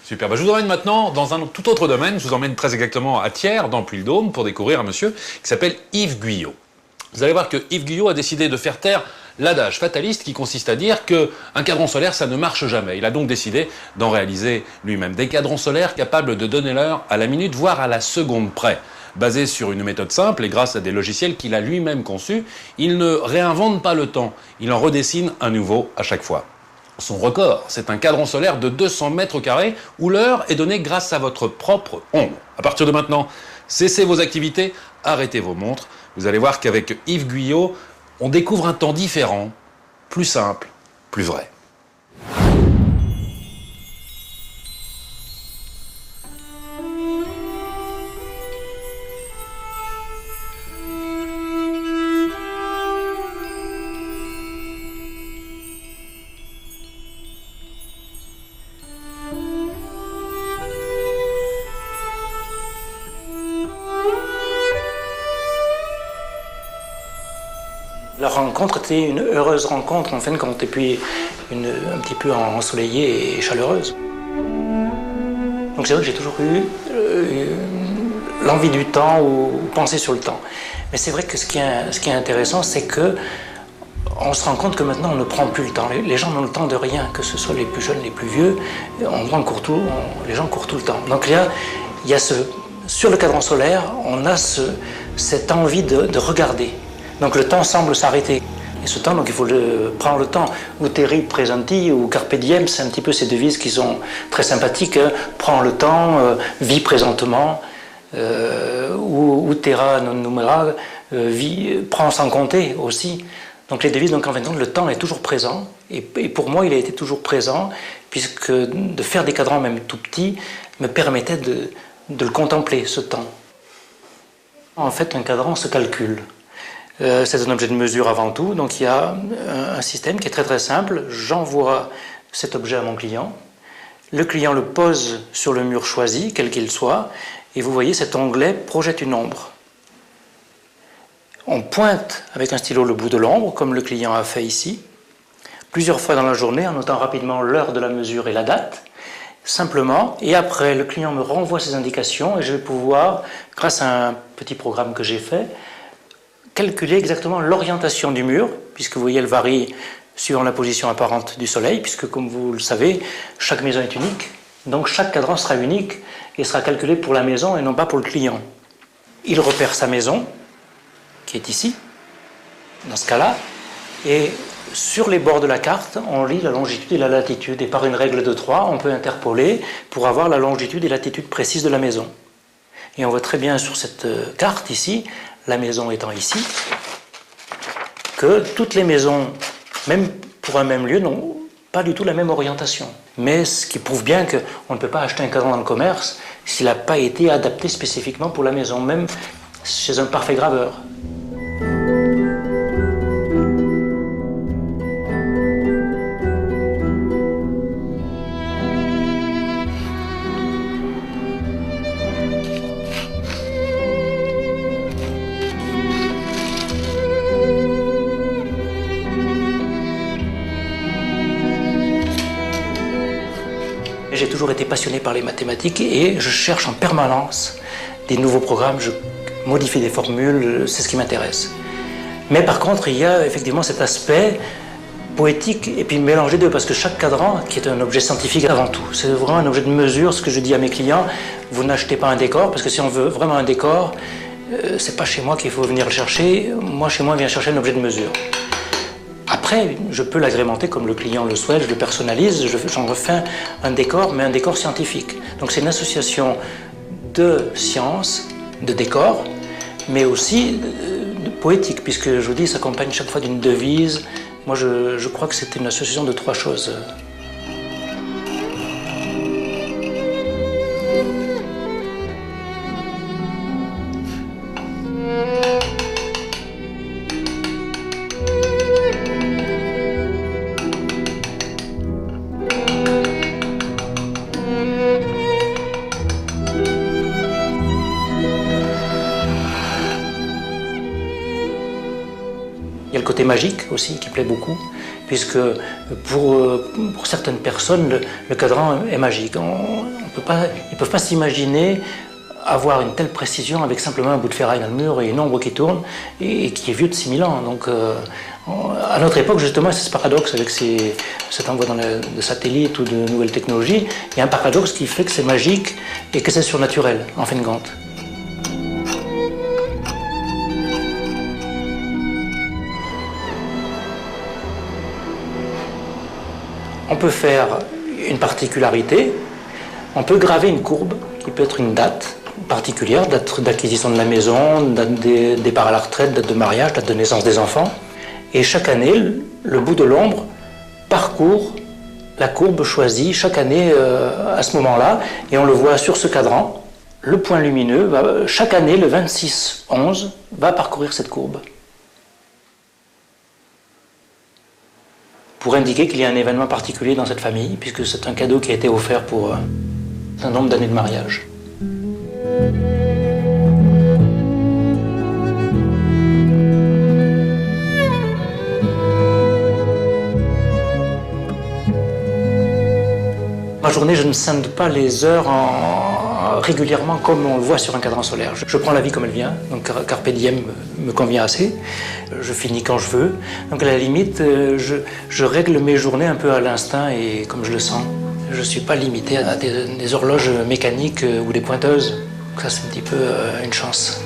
Super. Bah, je vous emmène maintenant dans un tout autre domaine. Je vous emmène très exactement à Thiers, dans Puy-le-Dôme, pour découvrir un monsieur qui s'appelle Yves Guyot. Vous allez voir que Yves Guyot a décidé de faire taire l'adage fataliste qui consiste à dire qu'un cadran solaire, ça ne marche jamais. Il a donc décidé d'en réaliser lui-même. Des cadrans solaires capables de donner l'heure à la minute, voire à la seconde près. Basé sur une méthode simple et grâce à des logiciels qu'il a lui-même conçus, il ne réinvente pas le temps. Il en redessine un nouveau à chaque fois. Son record, c'est un cadran solaire de 200 mètres carrés où l'heure est donnée grâce à votre propre ombre. À partir de maintenant, cessez vos activités, arrêtez vos montres. Vous allez voir qu'avec Yves Guyot, on découvre un temps différent, plus simple, plus vrai. La rencontre était une heureuse rencontre en fin de compte, et puis un petit peu ensoleillée et chaleureuse. Donc c'est vrai que j'ai toujours eu l'envie du temps ou penser sur le temps. Mais c'est vrai que ce qui est intéressant, c'est que on se rend compte que maintenant on ne prend plus le temps. Les gens n'ont le temps de rien, que ce soit les plus jeunes, les plus vieux. Les gens courent tout le temps. Donc il y a sur le cadran solaire, on a cette envie de regarder. Donc le temps semble s'arrêter. Et ce temps, donc il faut prendre le temps. Uteri presenti ou carpe diem, c'est un petit peu ces devises qui sont très sympathiques. Hein. Prends le temps, vis présentement, ou terra non numera, prends sans compter aussi. Donc les devises, donc en fin de compte, le temps est toujours présent. Et pour moi, il a été toujours présent, puisque de faire des cadrans même tout petits me permettait de le contempler, ce temps. En fait, un cadran se calcule. C'est un objet de mesure avant tout, donc il y a un système qui est très très simple. J'envoie cet objet à mon client, le client le pose sur le mur choisi, quel qu'il soit, et vous voyez cet onglet projette une ombre. On pointe avec un stylo le bout de l'ombre, comme le client a fait ici, plusieurs fois dans la journée, en notant rapidement l'heure de la mesure et la date, simplement, et après le client me renvoie ses indications et je vais pouvoir, grâce à un petit programme que j'ai fait, calculer exactement l'orientation du mur, puisque vous voyez, elle varie suivant la position apparente du soleil, puisque comme vous le savez, chaque maison est unique, donc chaque cadran sera unique et sera calculé pour la maison et non pas pour le client. Il repère sa maison, qui est ici, dans ce cas-là, et sur les bords de la carte, on lit la longitude et la latitude, et par une règle de 3, on peut interpoler pour avoir la longitude et latitude précise de la maison. Et on voit très bien sur cette carte ici, la maison étant ici, que toutes les maisons, même pour un même lieu, n'ont pas du tout la même orientation. Mais ce qui prouve bien qu'on ne peut pas acheter un cadran dans le commerce s'il n'a pas été adapté spécifiquement pour la maison, même chez un parfait graveur. J'ai toujours été passionné par les mathématiques et je cherche en permanence des nouveaux programmes, je modifie des formules, c'est ce qui m'intéresse. Mais par contre, il y a effectivement cet aspect poétique et puis mélanger deux, parce que chaque cadran, qui est un objet scientifique avant tout, c'est vraiment un objet de mesure. Ce que je dis à mes clients, vous n'achetez pas un décor, parce que si on veut vraiment un décor, c'est pas chez moi qu'il faut venir le chercher. Moi, chez moi, je viens chercher un objet de mesure. Après, je peux l'agrémenter comme le client le souhaite, je le personnalise, j'en refais un décor, mais un décor scientifique. Donc c'est une association de science, de décor, mais aussi de poétique, puisque je vous dis, ça s'accompagne chaque fois d'une devise. Moi, je crois que c'est une association de trois choses. Il y a le côté magique aussi qui plaît beaucoup, puisque pour certaines personnes, le cadran est magique. Ils ne peuvent pas s'imaginer avoir une telle précision avec simplement un bout de ferraille dans le mur et une ombre qui tourne et qui est vieux de 6000 ans. Donc, à notre époque, justement, c'est ce paradoxe avec cet envoi de satellites ou de nouvelles technologies. Il y a un paradoxe qui fait que c'est magique et que c'est surnaturel, en fin de compte. On peut faire une particularité, on peut graver une courbe qui peut être une date particulière, date d'acquisition de la maison, date des départ à la retraite, date de mariage, date de naissance des enfants. Et chaque année, le bout de l'ombre parcourt la courbe choisie chaque année à ce moment-là, et on le voit sur ce cadran. Le point lumineux, chaque année, le 26-11, va parcourir cette courbe. Pour indiquer qu'il y a un événement particulier dans cette famille, puisque c'est un cadeau qui a été offert pour un nombre d'années de mariage. Ma journée, je ne scinde pas les heures régulièrement comme on le voit sur un cadran solaire. Je prends la vie comme elle vient, donc carpe diem me convient assez. Je finis quand je veux. Donc à la limite, je règle mes journées un peu à l'instinct et comme je le sens. Je ne suis pas limité à des horloges mécaniques ou des pointeuses. Ça, c'est un petit peu une chance.